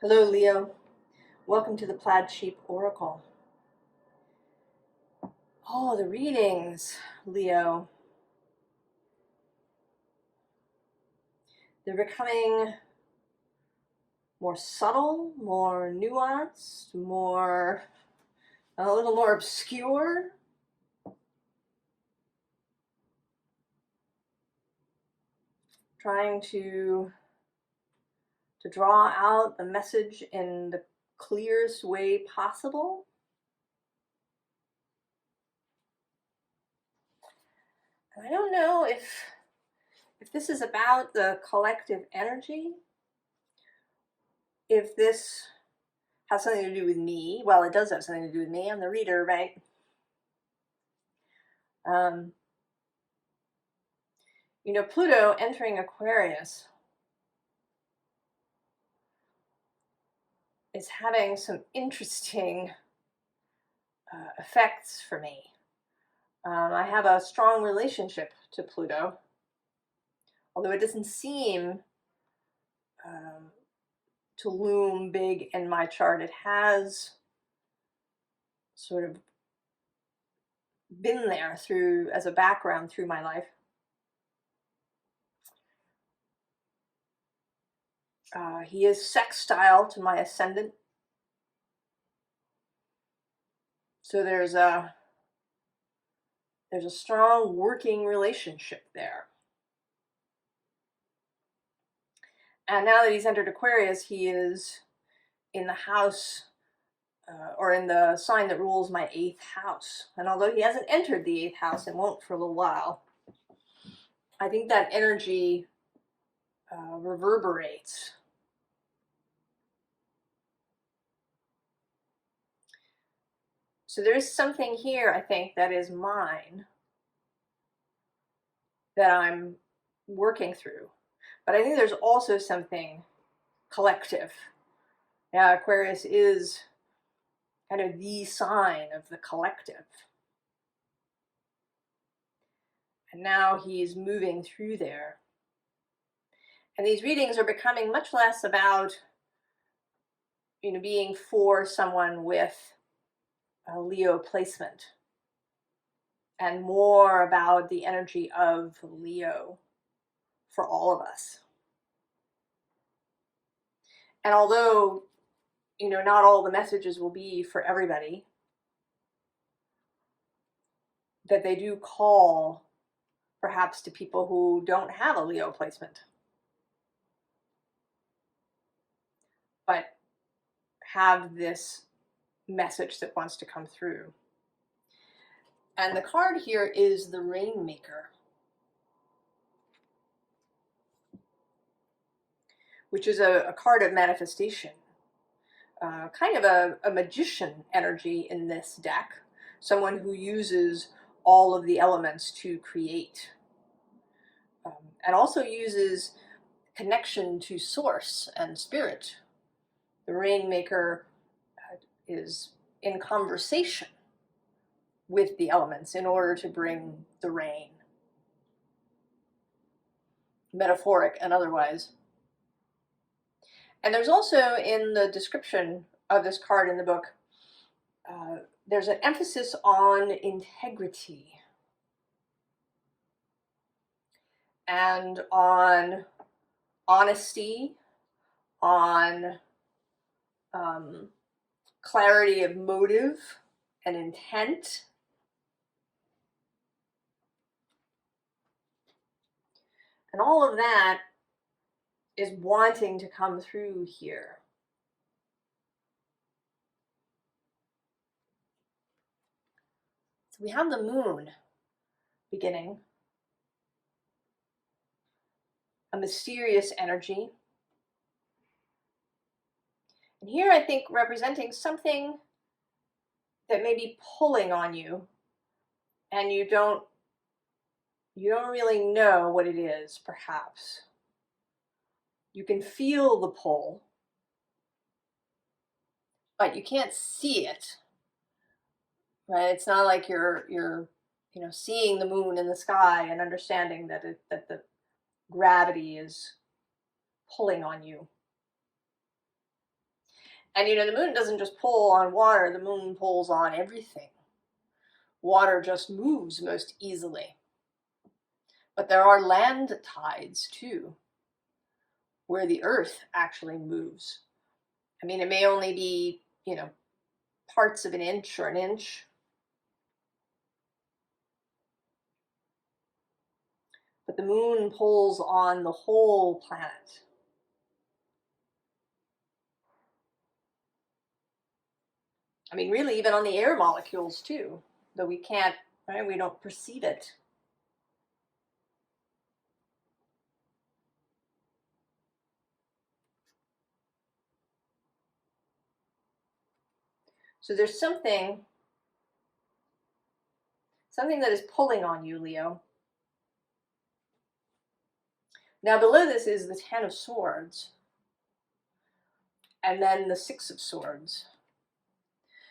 Hello, Leo. Welcome to the Plaid Sheep Oracle. Oh, the readings, Leo. They're becoming more subtle, more nuanced, a little more obscure. Trying to draw out the message in the clearest way possible. And I don't know if this is about the collective energy, if this has something to do with me. Well, it does have something to do with me. I'm the reader, right? You know, Pluto entering Aquarius is having some interesting effects for me. I have a strong relationship to Pluto, although it doesn't seem to loom big in my chart. It has sort of been there as a background through my life. He is sextile to my ascendant, so there's a strong working relationship there. And now that he's entered Aquarius, he is in the house or in the sign that rules my 8th house. And although he hasn't entered the 8th house and won't for a little while, I think that energy reverberates. So there is something here, I think, that is mine that I'm working through. But I think there's also something collective. Yeah, Aquarius is kind of the sign of the collective. And now he's moving through there. And these readings are becoming much less about, you know, being for someone with a Leo placement, and more about the energy of Leo for all of us. And although, you know, not all the messages will be for everybody, that they do call perhaps to people who don't have a Leo placement, but have this message that wants to come through. And the card here is the Rainmaker, which is a card of manifestation, kind of a magician energy in this deck, someone who uses all of the elements to create, and also uses connection to source and spirit. The Rainmaker is in conversation with the elements in order to bring the rain, metaphoric and otherwise. And there's also, in the description of this card in the book, there's an emphasis on integrity and on honesty, on clarity of motive and intent. And all of that is wanting to come through here. So we have the moon beginning, a mysterious energy. And here I think representing something that may be pulling on you, and you don't really know what it is, perhaps. You can feel the pull, but you can't see it, right? It's not like you're you know, seeing the moon in the sky and understanding that the gravity is pulling on you. And you know, the moon doesn't just pull on water, the moon pulls on everything. Water just moves most easily. But there are land tides too, where the earth actually moves. I mean, it may only be, you know, parts of an inch or an inch, but the moon pulls on the whole planet. I mean, really, even on the air molecules too, though we can't, right? We don't perceive it. So there's something that is pulling on you, Leo. Now below this is the Ten of Swords, and then the Six of Swords.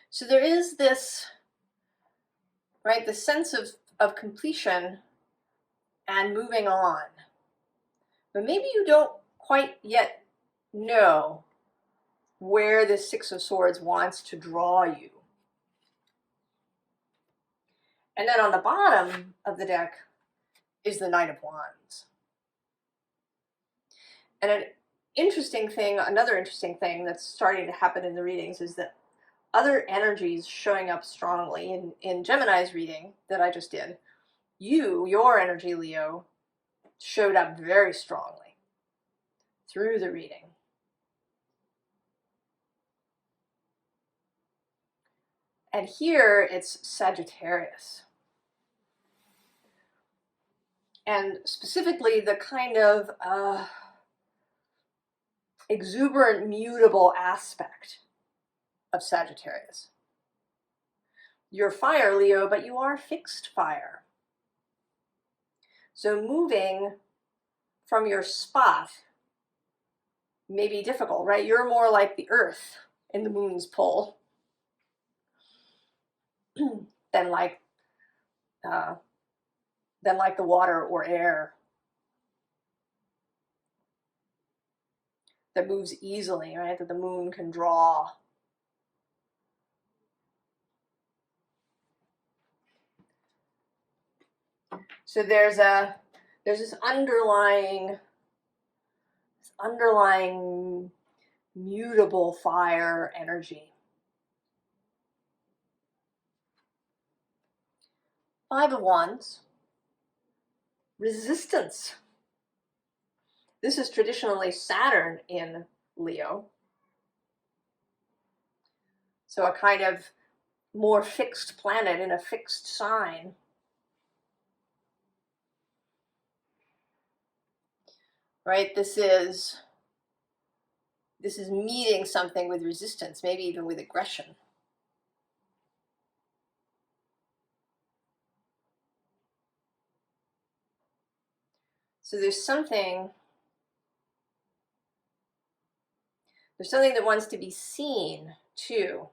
So there is this, right, the sense of completion and moving on. But maybe you don't quite yet know where the Six of Swords wants to draw you. And then on the bottom of the deck is the Knight of Wands. And another interesting thing that's starting to happen in the readings is that other energies showing up strongly. In Gemini's reading that I just did, your energy, Leo, showed up very strongly through the reading. And here it's Sagittarius. And specifically the kind of exuberant, mutable aspect of Sagittarius. You're fire, Leo, but you are fixed fire. So moving from your spot may be difficult, right? You're more like the earth in the moon's pull than like the water or air that moves easily, right? That the moon can draw. So there's this underlying mutable fire energy. Five of Wands, resistance. This is traditionally Saturn in Leo. So a kind of more fixed planet in a fixed sign. Right? This is meeting something with resistance, maybe even with aggression. So there's something that wants to be seen too.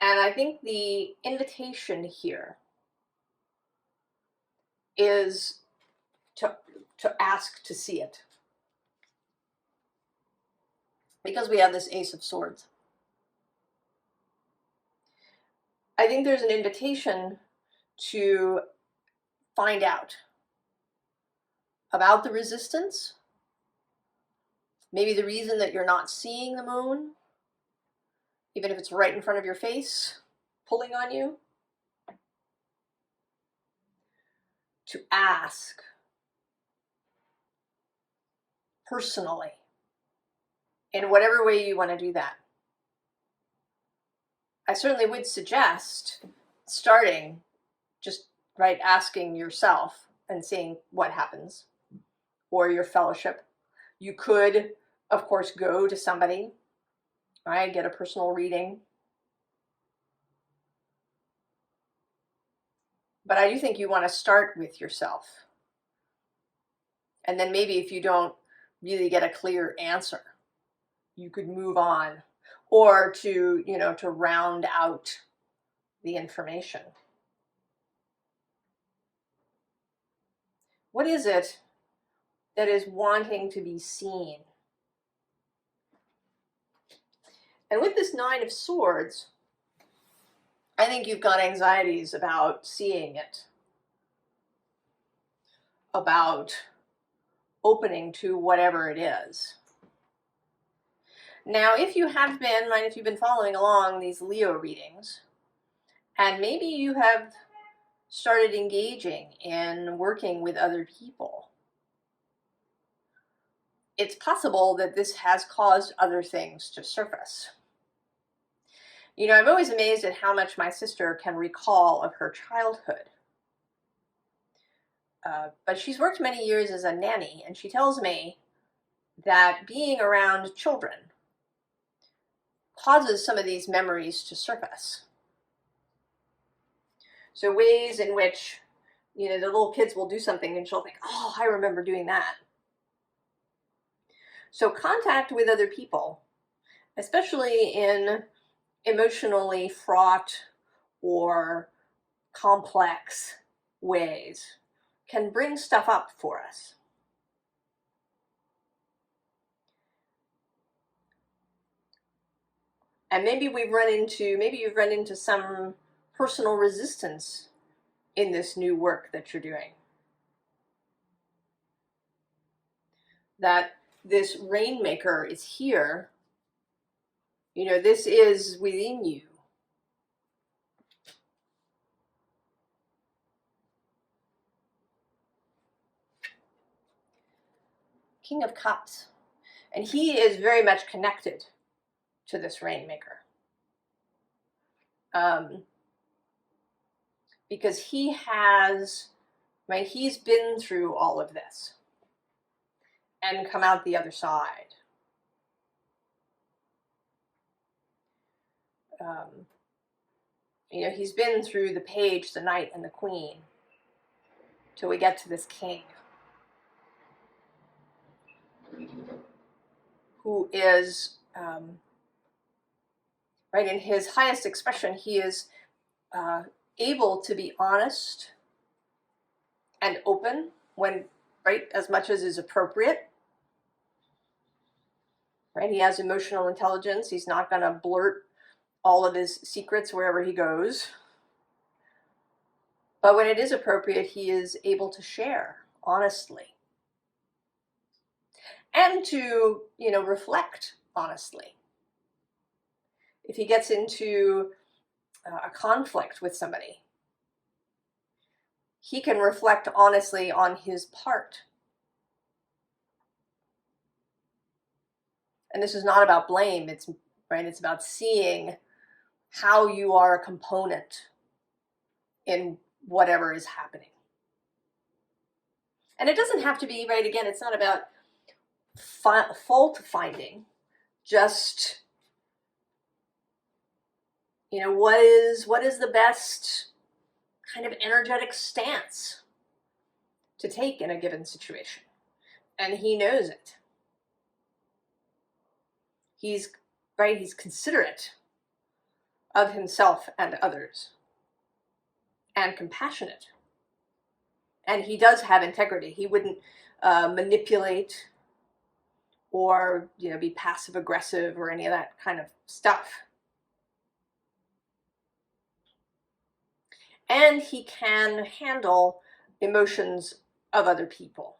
And I think the invitation here is to ask to see it. Because we have this Ace of Swords. I think there's an invitation to find out about the resistance. Maybe the reason that you're not seeing the moon, even if it's right in front of your face, pulling on you. To ask personally, in whatever way you want to do that. I certainly would suggest starting just right asking yourself and seeing what happens, or your fellowship. You could, of course, go to somebody, right? Get a personal reading. But I do think you want to start with yourself. And then maybe if you don't really get a clear answer, you could move on, or to round out the information. What is it that is wanting to be seen? And with this Nine of Swords, I think you've got anxieties about seeing it, about opening to whatever it is. Now, if you have been, right, if you've been following along these Leo readings, and maybe you have started engaging in working with other people, it's possible that this has caused other things to surface. You know, I'm always amazed at how much my sister can recall of her childhood. But she's worked many years as a nanny, and she tells me that being around children causes some of these memories to surface. So ways in which, you know, the little kids will do something and she'll think, oh, I remember doing that. So contact with other people, especially in emotionally fraught or complex ways, can bring stuff up for us. And maybe you've run into some personal resistance in this new work that you're doing. That this Rainmaker is here. You know, this is within you. King of Cups. And he is very much connected to this Rainmaker. Because he has, right, he's been through all of this and come out the other side. You know, he's been through the Page, the Knight, and the Queen till we get to this King, who is, right, in his highest expression, he is able to be honest and open when, right, as much as is appropriate. Right, he has emotional intelligence. He's not going to blurt all of his secrets wherever he goes. But when it is appropriate, he is able to share honestly. And to, you know, reflect honestly. If he gets into a conflict with somebody, he can reflect honestly on his part. And this is not about blame, it's about seeing how you are a component in whatever is happening. And it doesn't have to be, right, again, it's not about fault finding, just, you know, what is the best kind of energetic stance to take in a given situation. And he knows it. He's considerate of himself and others, and compassionate. And he does have integrity. He wouldn't manipulate or, you know, be passive aggressive or any of that kind of stuff. And he can handle emotions of other people.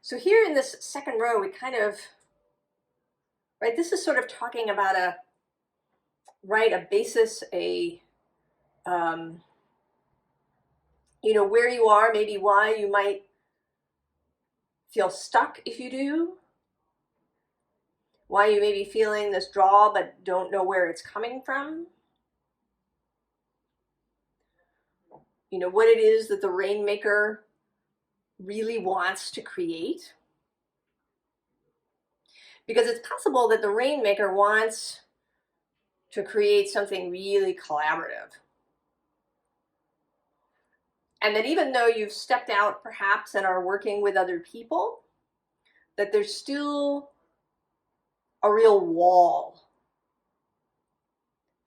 So here in this second row, we kind of, right, this is sort of talking about a basis, you know, where you are, maybe why you might feel stuck if you do, why you may be feeling this draw but don't know where it's coming from. You know, what it is that the Rainmaker really wants to create. Because it's possible that the Rainmaker wants to create something really collaborative. And that even though you've stepped out perhaps and are working with other people, that there's still a real wall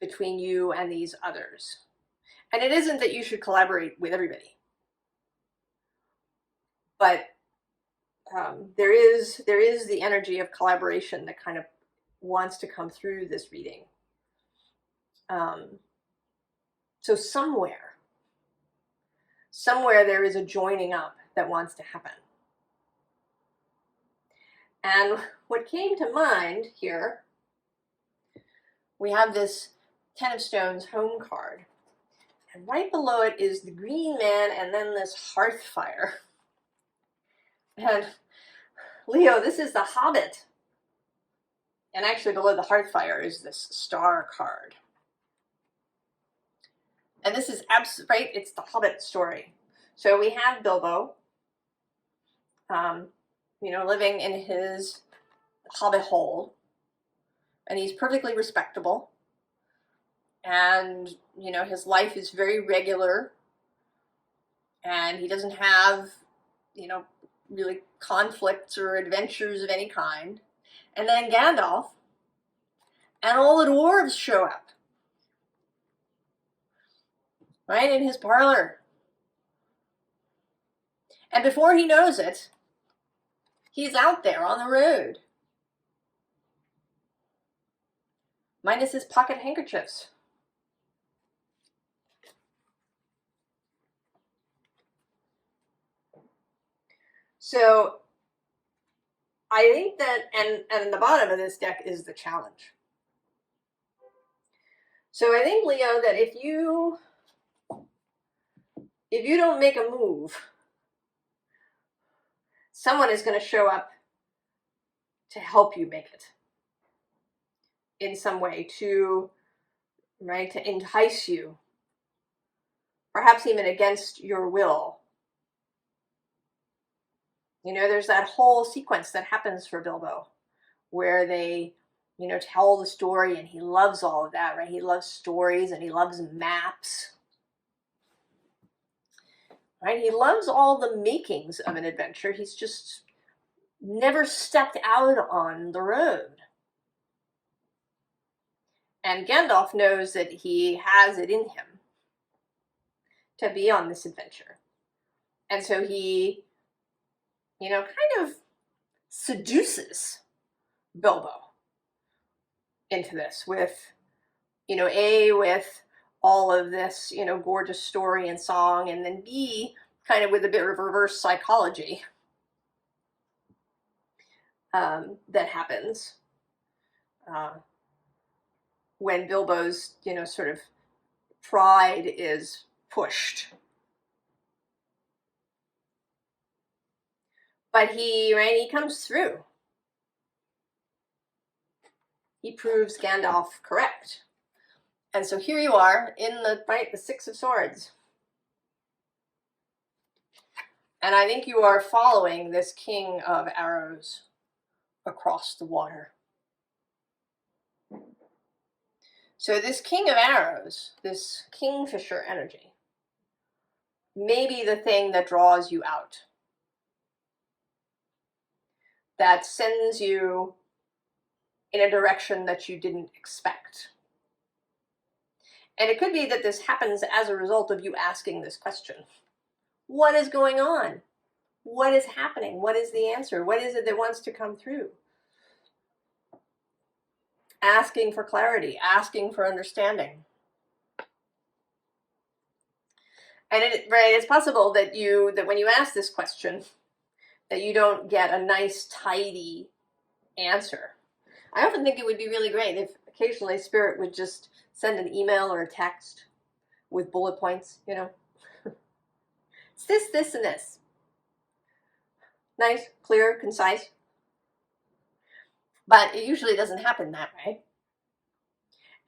between you and these others. And it isn't that you should collaborate with everybody, but there is the energy of collaboration that kind of wants to come through this reading. So somewhere there is a joining up that wants to happen. And what came to mind here, we have this Ten of Stones home card. And right below it is the Green Man and then this hearth fire. And Leo, this is the Hobbit. And actually below the hearth fire is this star card. And this is right, it's the Hobbit story. So we have Bilbo, you know, living in his Hobbit hole. And he's perfectly respectable. And, you know, his life is very regular. And he doesn't have, you know, really conflicts or adventures of any kind. And then Gandalf and all the dwarves show up. Right, in his parlor. And before he knows it, he's out there on the road. Minus his pocket handkerchiefs. So I think that, and the bottom of this deck is the challenge. So I think, Leo, that if you don't make a move, someone is going to show up to help you make it in some way, to entice you, perhaps even against your will. You know, there's that whole sequence that happens for Bilbo where they, you know, tell the story, and he loves all of that, right? He loves stories and he loves maps. Right? He loves all the makings of an adventure. He's just never stepped out on the road. And Gandalf knows that he has it in him to be on this adventure. And so he, you know, kind of seduces Bilbo into this with, you know, with all of this, you know, gorgeous story and song, and then B, kind of with a bit of reverse psychology that happens when Bilbo's, you know, sort of pride is pushed. But he comes through. He proves Gandalf correct. And so here you are in the Six of Swords. And I think you are following this King of Arrows across the water. So this King of Arrows, this Kingfisher energy, may be the thing that draws you out, that sends you in a direction that you didn't expect. And it could be that this happens as a result of you asking this question. What is going on? What is happening? What is the answer? What is it that wants to come through? Asking for clarity, asking for understanding. And it's possible that when you ask this question, that you don't get a nice, tidy answer. I often think it would be really great if occasionally Spirit would just send an email or a text with bullet points, you know. It's this, and this. Nice, clear, concise. But it usually doesn't happen that way.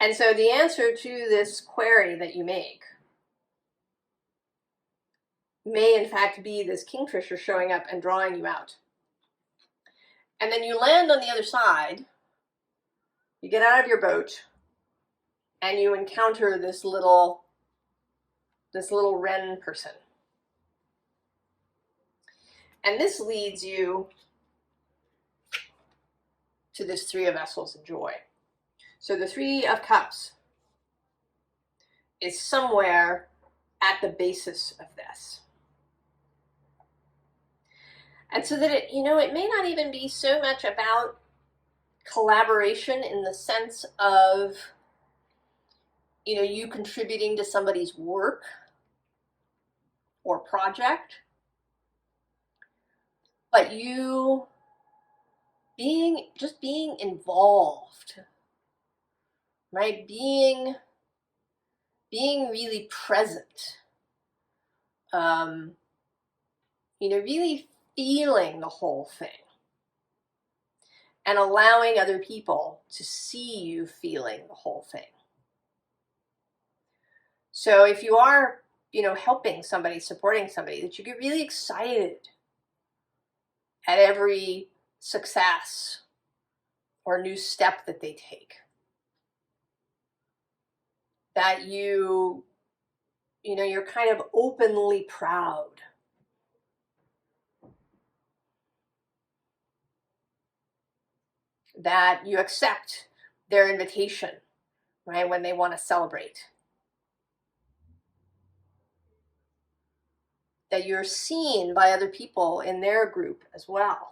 And so the answer to this query that you make may in fact be this Kingfisher showing up and drawing you out. And then you land on the other side, you get out of your boat, and you encounter this little wren person. And this leads you to this Three of Vessels and Joy. So the Three of Cups is somewhere at the basis of this. And so that it, you know, it may not even be so much about collaboration in the sense of, you know, you contributing to somebody's work or project, but you just being involved, right? Being really present, you know, really feeling the whole thing and allowing other people to see you feeling the whole thing. So if you are, you know, helping somebody, supporting somebody, that you get really excited at every success or new step that they take. That you know, you're kind of openly proud. That you accept their invitation, right, when they want to celebrate. That you're seen by other people in their group as well.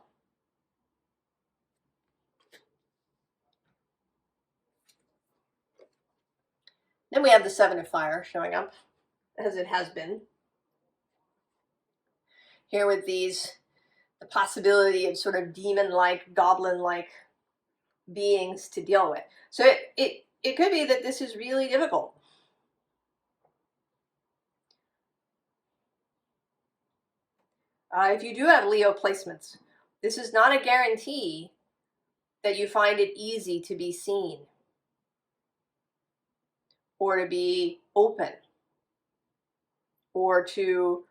Then we have the Seven of Fire showing up, as it has been. Here with these, the possibility of sort of demon-like, goblin-like beings to deal with. So it could be that this is really difficult. If you do have Leo placements, this is not a guarantee that you find it easy to be seen or to be open or to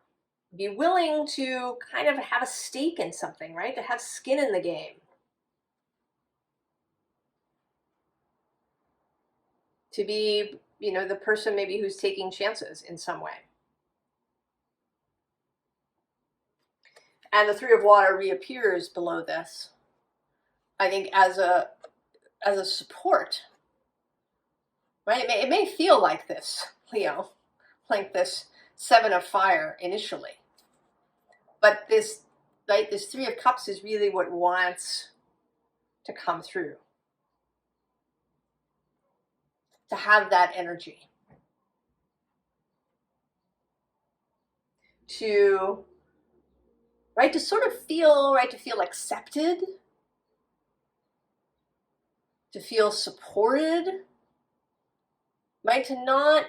be willing to kind of have a stake in something, right? To have skin in the game. To be, you know, the person maybe who's taking chances in some way. And the Three of Water reappears below this, I think, as a support, right? It may feel like this, Leo, like this Seven of Fire initially. But this, right, this Three of Cups is really what wants to come through. To have that energy. To, right, to sort of feel, right, to feel accepted. To feel supported. Right, to not,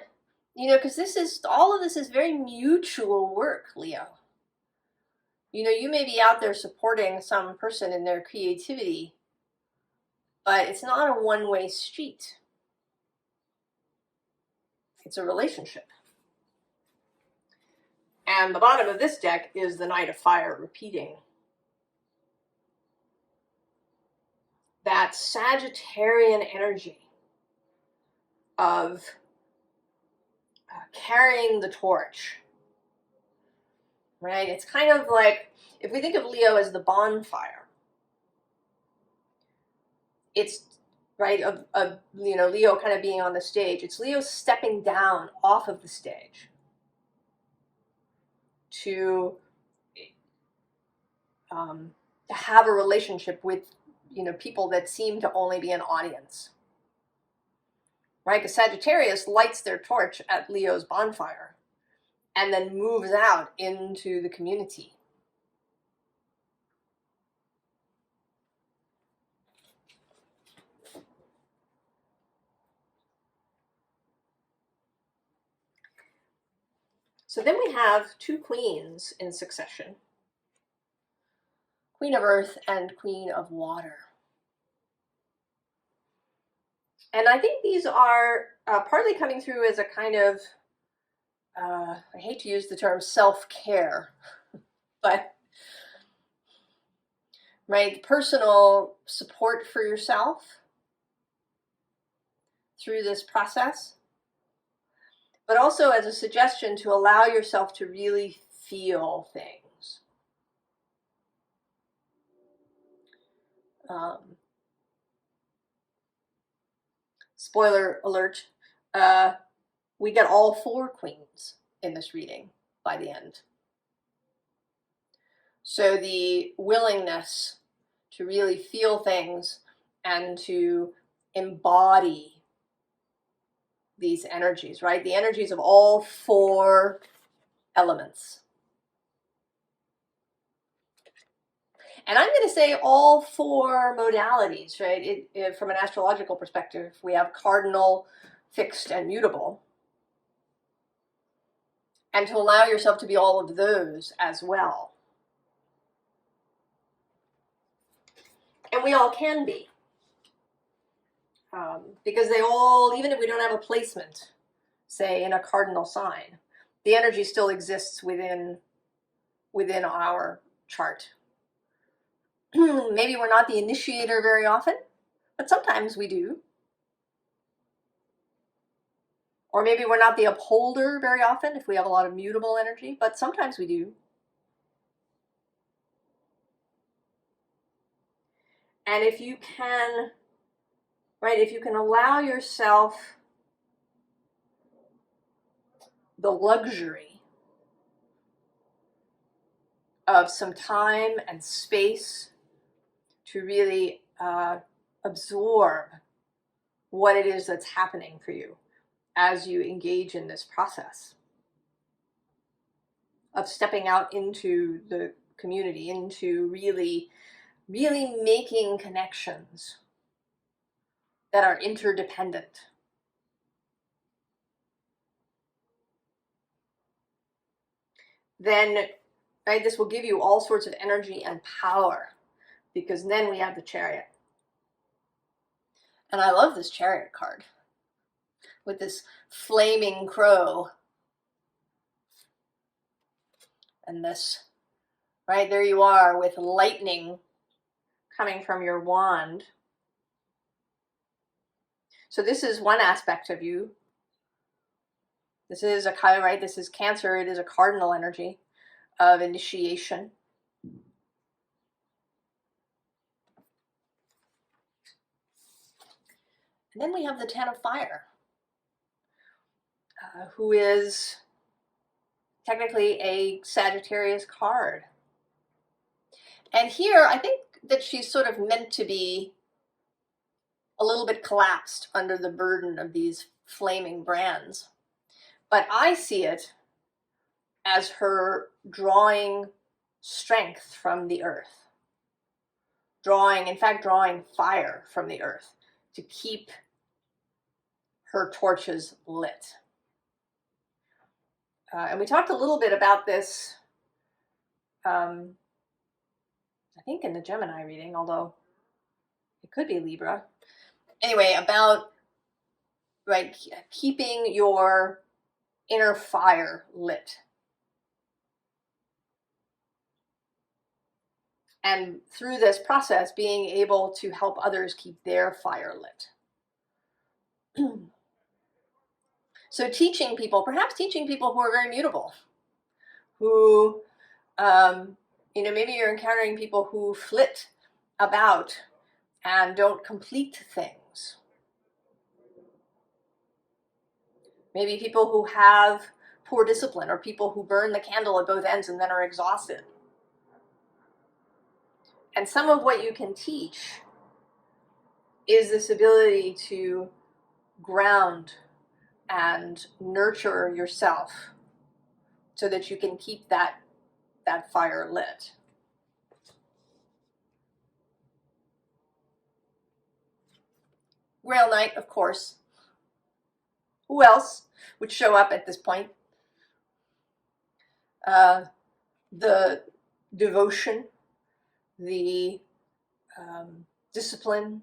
you know, because this is, all of this is very mutual work, Leo. You know, you may be out there supporting some person in their creativity, but it's not a one-way street. It's a relationship. And the bottom of this deck is the Knight of Fire repeating. That Sagittarian energy of carrying the torch. Right? It's kind of like, if we think of Leo as the bonfire, it's, right, of you know, Leo kind of being on the stage. It's Leo stepping down off of the stage to have a relationship with, you know, people that seem to only be an audience. Right? Because Sagittarius lights their torch at Leo's bonfire and then moves out into the community. So then we have two queens in succession. Queen of Earth and Queen of Water. And I think these are partly coming through as a kind of, I hate to use the term self-care, but, right, personal support for yourself through this process, but also as a suggestion to allow yourself to really feel things. Spoiler alert, we get all four queens in this reading by the end. So the willingness to really feel things and to embody these energies, right? The energies of all 4 elements. And I'm going to say all 4 modalities, right? From an astrological perspective, we have cardinal, fixed, and mutable. And to allow yourself to be all of those as well. And we all can be. Because they all, even if we don't have a placement, say in a cardinal sign, the energy still exists within our chart. Maybe we're not the initiator very often, but sometimes we do. Or maybe we're not the upholder very often if we have a lot of mutable energy, but sometimes we do. And if you can, right, if you can allow yourself the luxury of some time and space to really absorb what it is that's happening for you as you engage in this process of stepping out into the community, into really making connections that are interdependent. Then, right, this will give you all sorts of energy and power, because then we have the Chariot. And I love this Chariot card with this flaming crow and this, right, there you are with lightning coming from your wand. So this is one aspect of you. This is a Chiron, right? This is Cancer. It is a cardinal energy of initiation. And then we have the Ten of Fire, who is technically a Sagittarius card. And here, I think that she's sort of meant to be a little bit collapsed under the burden of these flaming brands. But I see it as her drawing strength from the earth. In fact, drawing fire from the earth to keep her torches lit. And we talked a little bit about this, I think in the Gemini reading, although it could be Libra. Anyway, about, right, keeping your inner fire lit. And through this process, being able to help others keep their fire lit. So teaching people, perhaps teaching people who are very mutable, who, maybe you're encountering people who flit about and don't complete things. Maybe people who have poor discipline, or people who burn the candle at both ends and then are exhausted. And some of what you can teach is this ability to ground and nurture yourself so that you can keep that fire lit. Grail Knight, of course. Who else would show up at this point? The devotion, the discipline,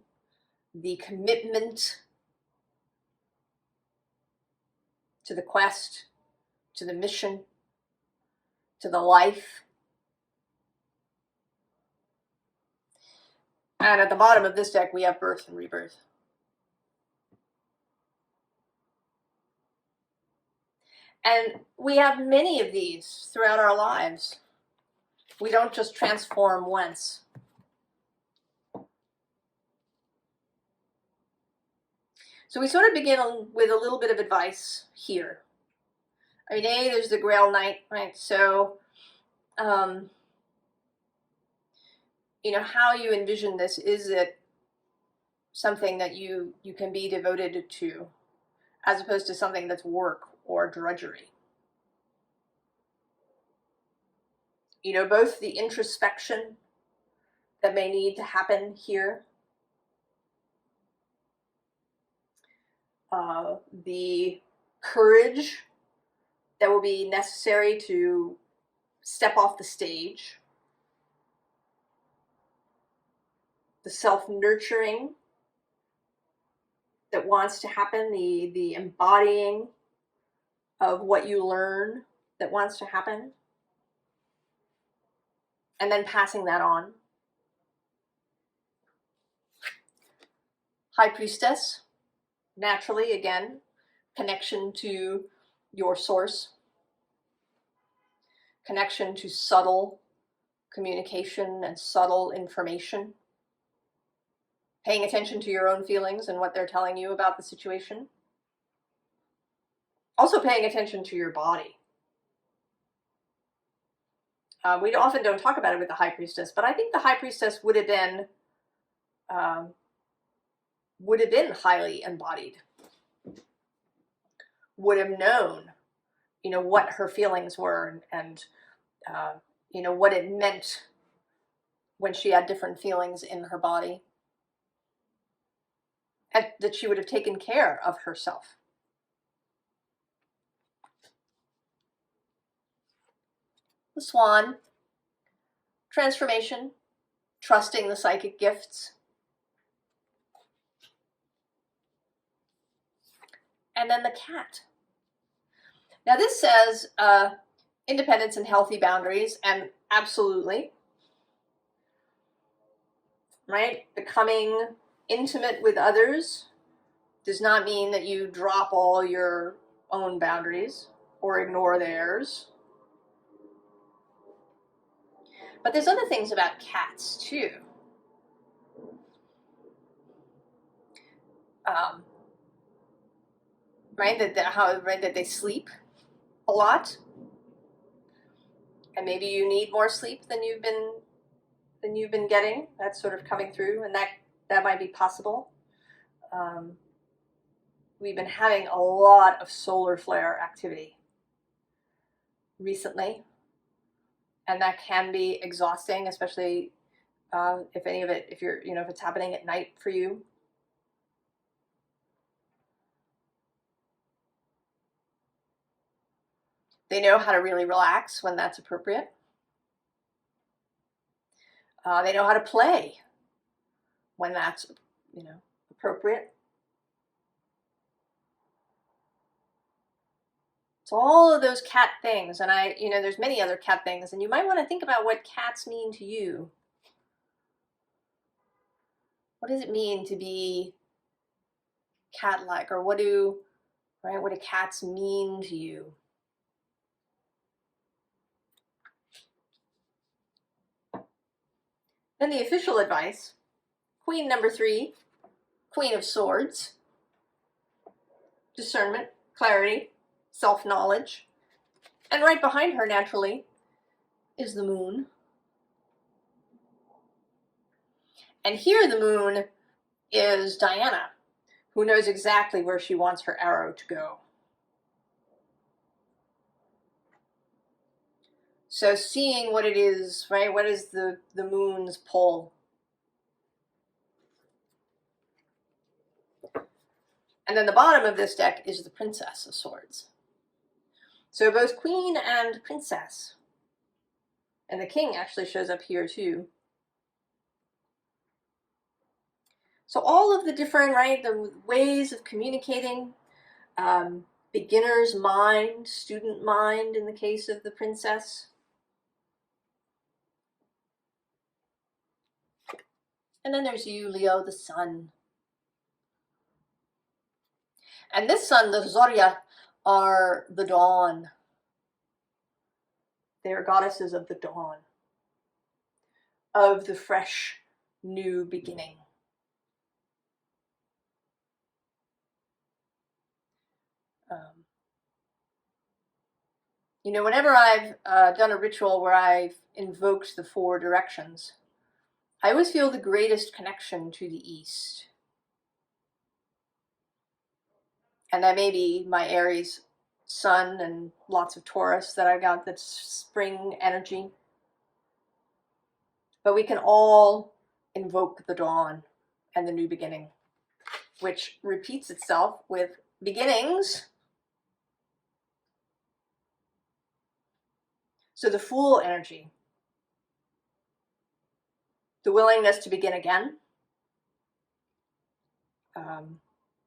the commitment to the quest, to the mission, to the life. And at the bottom of this deck, we have birth and rebirth. And we have many of these throughout our lives. We don't just transform once. So we sort of begin with a little bit of advice here. I mean, there's the Grail Knight, right? So you know, how you envision this. Is it something that you can be devoted to, as opposed to something that's work or drudgery? You know, both the introspection that may need to happen here, the courage that will be necessary to step off the stage, the self-nurturing that wants to happen, the embodying of what you learn that wants to happen, and then passing that on. High Priestess, naturally, again, connection to your source, connection to subtle communication and subtle information, paying attention to your own feelings and what they're telling you about the situation. Also paying attention to your body. We often don't talk about it with the High Priestess, but I think the High Priestess would have been highly embodied, would have known, you know, what her feelings were, and you know, what it meant when she had different feelings in her body, and that she would have taken care of herself. The Swan, transformation, trusting the psychic gifts. And then the Cat. Now this says independence and healthy boundaries, and absolutely, right? Becoming intimate with others does not mean that you drop all your own boundaries or ignore theirs. But there's other things about cats too. Right? That they sleep a lot, and maybe you need more sleep than you've been getting. That's sort of coming through, and that might be possible. We've been having a lot of solar flare activity recently, and that can be exhausting, especially if it's happening at night for you. They know how to really relax when that's appropriate. They know how to play when that's, appropriate. So all of those cat things, and there's many other cat things, and you might want to think about what cats mean to you. What does it mean to be cat-like, or what do cats mean to you? Then the official advice, Queen number 3, Queen of Swords, discernment, clarity, self-knowledge, and right behind her, naturally, is the Moon. And here the Moon is Diana, who knows exactly where she wants her arrow to go. So seeing what it is, right? What is the Moon's pull? And then the bottom of this deck is the Princess of Swords. So both Queen and Princess. And the King actually shows up here too. So all of the different, the ways of communicating, beginner's mind, student mind in the case of the Princess. And then there's you, Leo, the Sun. And this Sun, the Zoria, are the dawn. They are goddesses of the dawn, of the fresh, new beginning. Whenever I've done a ritual where I've invoked the 4 directions, I always feel the greatest connection to the east. And that may be my Aries sun and lots of Taurus that I got, that's spring energy. But we can all invoke the dawn and the new beginning, which repeats itself with beginnings. So the Fool energy, the willingness to begin again,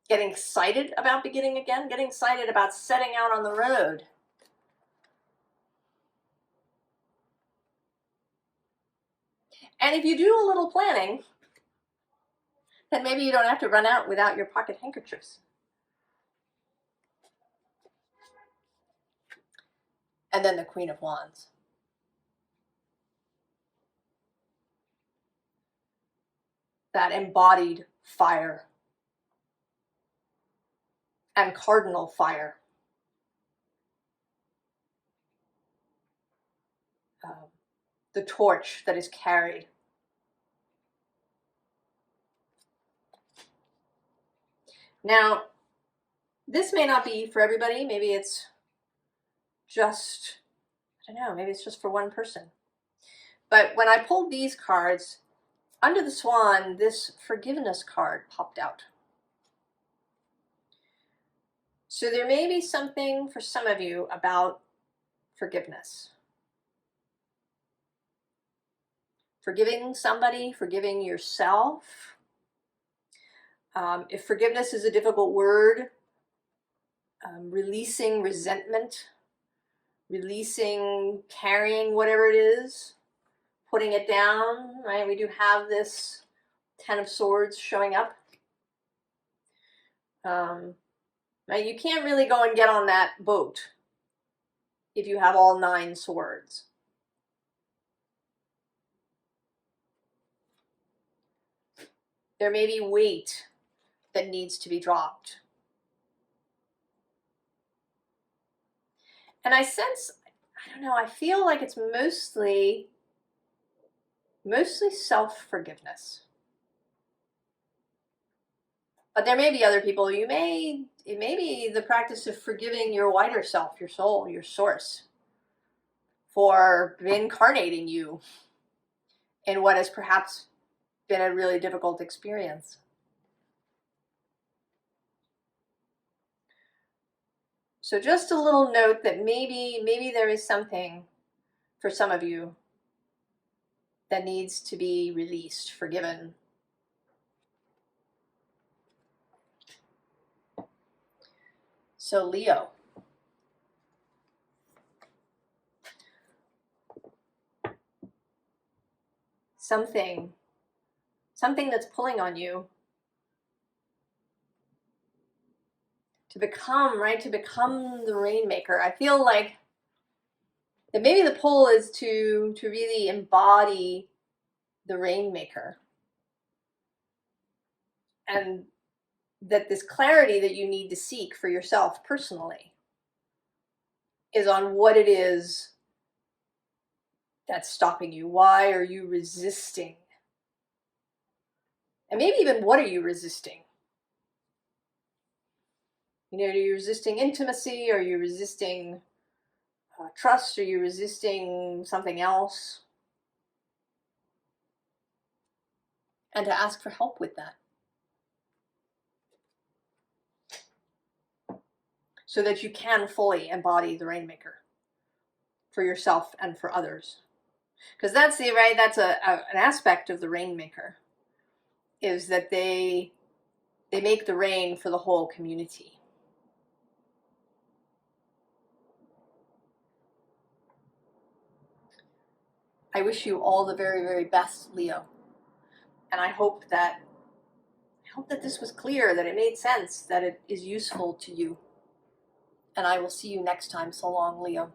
getting excited about beginning again, getting excited about setting out on the road. And if you do a little planning, then maybe you don't have to run out without your pocket handkerchiefs. And then the Queen of Wands. That embodied fire and cardinal fire. The torch that is carried. Now, this may not be for everybody. Maybe it's just, I don't know, maybe it's just for one person. But when I pulled these cards, under the Swan, this forgiveness card popped out. So there may be something for some of you about forgiveness. Forgiving somebody, forgiving yourself. If forgiveness is a difficult word, releasing resentment, releasing, carrying whatever it is, putting it down, right? We do have this 10 of Swords showing up. Now you can't really go and get on that boat if you have all 9 swords. There may be weight that needs to be dropped. And I sense, I don't know, I feel like it's mostly self-forgiveness. But there may be other people, it may be the practice of forgiving your wider self, your soul, your source, for incarnating you in what has perhaps been a really difficult experience. So just a little note that maybe there is something for some of you that needs to be released, forgiven. So Leo. Something that's pulling on you to become, right? To become the Rainmaker. I feel like that maybe the pull is to really embody the Rainmaker. And that this clarity that you need to seek for yourself personally is on what it is that's stopping you. Why are you resisting? And maybe even what are you resisting? You know, are you resisting intimacy? Are you resisting trust? Are you resisting something else? And to ask for help with that. So that you can fully embody the Rainmaker for yourself and for others. Because that's an aspect of the Rainmaker, is that they make the rain for the whole community. I wish you all the very, very best, Leo. And I hope that this was clear, that it made sense, that it is useful to you. And I will see you next time. So long, Leo.